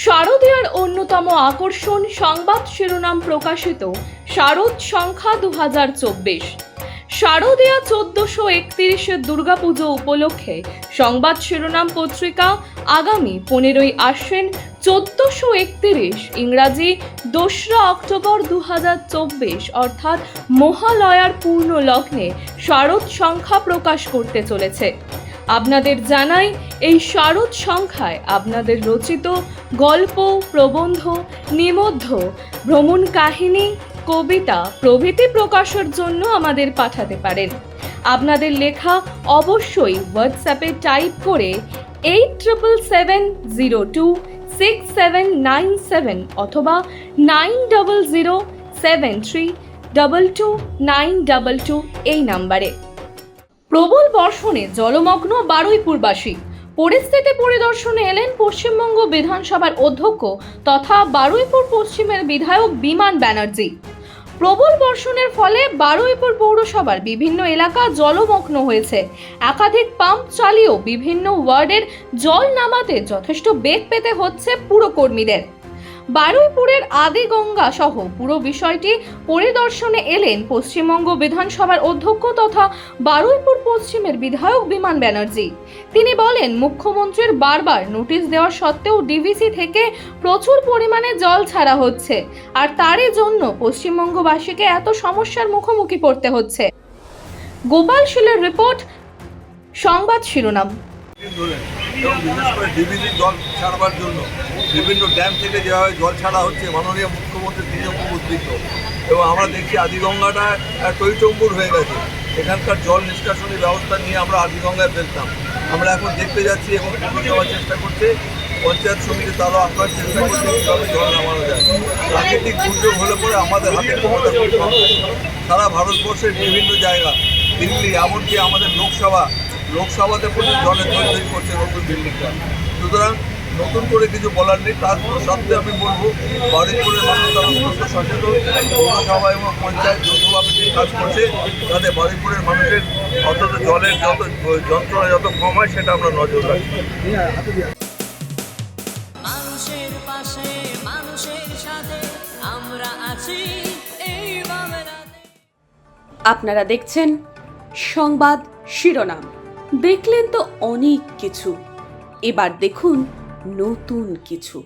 শারদীয়ার অন্যতম আকর্ষণ সংবাদ শিরোনাম প্রকাশিত শারদ সংখ্যা 2024। শারদীয়া 1431 দুর্গাপুজো উপলক্ষে সংবাদ শিরোনাম পত্রিকা আগামী 15ই আশ্বিন 1431 ইংরাজি 2রা অক্টোবর 2024 অর্থাৎ মহালয়ার পূর্ণ লগ্নে শারদ সংখ্যা প্রকাশ করতে চলেছে। আপনাদের জানাই, এই শারদ সংখ্যায় আপনাদের রচিত গল্প, প্রবন্ধ, নিবন্ধ, ভ্রমণ কাহিনী, কবিতা প্রভৃতি প্রকাশের জন্য আমাদের পাঠাতে পারেন। আপনাদের লেখা অবশ্যই হোয়াটসঅ্যাপে টাইপ করে 87026797 অথবা 9007322922 এই নাম্বারে। প্রবল বর্ষণে জলমগ্ন বারুইপুরবাসী। পরিস্থিতি পরিদর্শনে এলেন পশ্চিমবঙ্গ বিধানসভার অধ্যক্ষ তথা বারুইপুর পশ্চিমের বিধায়ক বিমান ব্যানার্জি। প্রবল বর্ষণের ফলে বারুইপুর পৌরসভার বিভিন্ন এলাকা জলমগ্ন হয়েছে। একাধিক পাম্প চালিয়েও বিভিন্ন ওয়ার্ডের জল নামাতে যথেষ্ট বেগ পেতে হচ্ছে পুরকর্মীদের। বারুইপুরের আদিগঙ্গা সহ পুরো বিষয়টি পরিদর্শনে এলেন পশ্চিমবঙ্গ বিধানসভার অধ্যক্ষ তথা বারুইপুর পশ্চিমের বিধায়ক বিমান ব্যানার্জি। তিনি বলেন, মুখ্যমন্ত্রীর বারবার নোটিশ দেওয়া সত্ত্বেও ডিভিসি থেকে প্রচুর পরিমাণে জল ছাড়া হচ্ছে, আর তারই জন্য পশ্চিমবঙ্গবাসীকে এত সমস্যার মুখোমুখি পড়তে হচ্ছে। গোপাল শীলের রিপোর্ট, সংবাদ শিরোনাম। এবং বিশেষ করে ডিভিসি জল ছাড়বার জন্য বিভিন্ন ড্যাম থেকে যেভাবে জল ছাড়া হচ্ছে, মাননীয় মুখ্যমন্ত্রী তিনিও খুব উদ্বিগ্ন। এবং আমরা দেখছি আদিগঙ্গাটা টইটম্বুর হয়ে গেছে। এখানকার জল নিষ্কাশনী ব্যবস্থা নিয়ে আমরা আদিগঙ্গায় ফেলতাম, আমরা এখন দেখতে যাচ্ছি এবং পৌরসভা চেষ্টা করছে, পঞ্চায়েত সমিতি তারাও আপনার চেষ্টা করছে কীভাবে জল নামানো যায়। প্রাকৃতিক দুর্যোগ হলে পরে আমাদের হাতে ক্ষমতা খুব কম থাকে। সারা ভারতবর্ষের বিভিন্ন জায়গা, দিল্লি, এমনকি আমাদের লোকসভাতে পর্যন্ত জলের তৈরি করছে নতুন বিল্ডিংটা। সুতরাং নতুন করে কিছু বলার নেই। তার সত্ত্বে আমি বলবো, বারুইপুরের মানুষ তারা অত্যন্ত সচেতন। পৌরসভা এবং পঞ্চায়েত যৌথভাবে যে কাজ করছে, তাতে বারুইপুরের মানুষের অন্তত জলের যত যন্ত্রণা যত কম হয় সেটা আমরা নজর রাখি। মানুষের পাশে, মানুষের সাথে আমরা আছি এই বাংলাতে। আপনারা দেখছেন সংবাদ শিরোনাম। দেখলেন তো অনেক কিছু, এবার দেখুন নতুন কিছু।